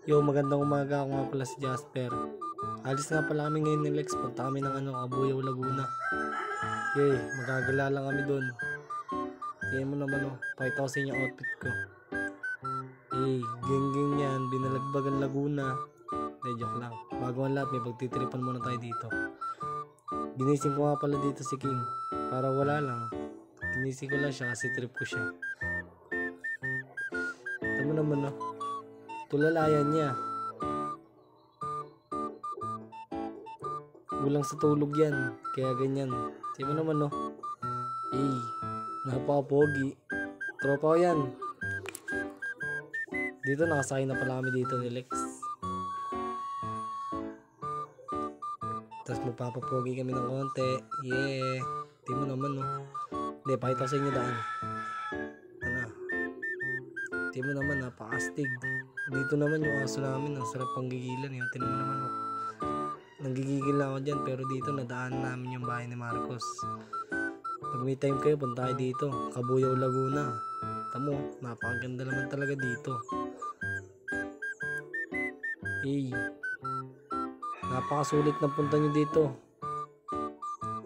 Yo, magandang umaga. Ako nga pala si Jasper. Alis nga pala kami ngayon ni Lex. Punta kami ng Cabuyao, Laguna. Yay, magagala lang kami dun. Tingnan mo naman pakita ko sa inyo outfit ko. Yay, geng yan. Binalagbagan Laguna. Joke lang. Bago ang lahat, may pagtitripan muna tayo dito. Ginising ko nga pala dito si King. Para wala lang. Ginising ko lang siya kasi trip ko siya. Tingnan mo naman tulalayan niya. Kulang sa tulog yan. Kaya ganyan. Tingnan mo naman napaka-pogi. Tropa ko yan. Dito nakasakay na pala kami dito ni Lex. Tapos magpapapogi kami ng konti. Yeah. Tingnan mo naman Hindi, pakita ko sa inyo daan. Tingnan mo naman, napaka-astig. Dito naman yung aso namin. Ang sarap pang gigilan. Tingnan mo naman nanggigigil na ako dyan. Pero dito nadaan namin yung bahay ni Marcos. Pag may time kayo, punta kayo dito. Cabuyao, Laguna. Tamo, napakaganda naman talaga dito. Napakasulit na punta nyo dito.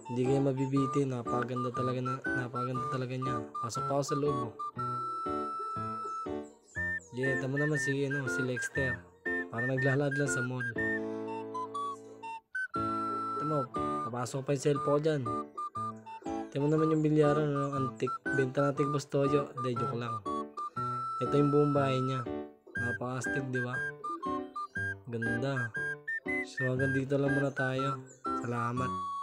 Hindi kayo mabibitin. Napakaganda talaga niya. Pasok pa ako sa loob. Yeah, tamo naman si Lexter. Parang naglalad lang sa mall. Tamo, papasok pa yung cellphone ko dyan. Tamo naman yung bilyaran, antik. Benta natin Boss Toyo. Hindi, joke lang. Ito yung buong bahay niya. Napaka-astig, di ba? Ganda. So hanggang dito lang muna tayo. Salamat.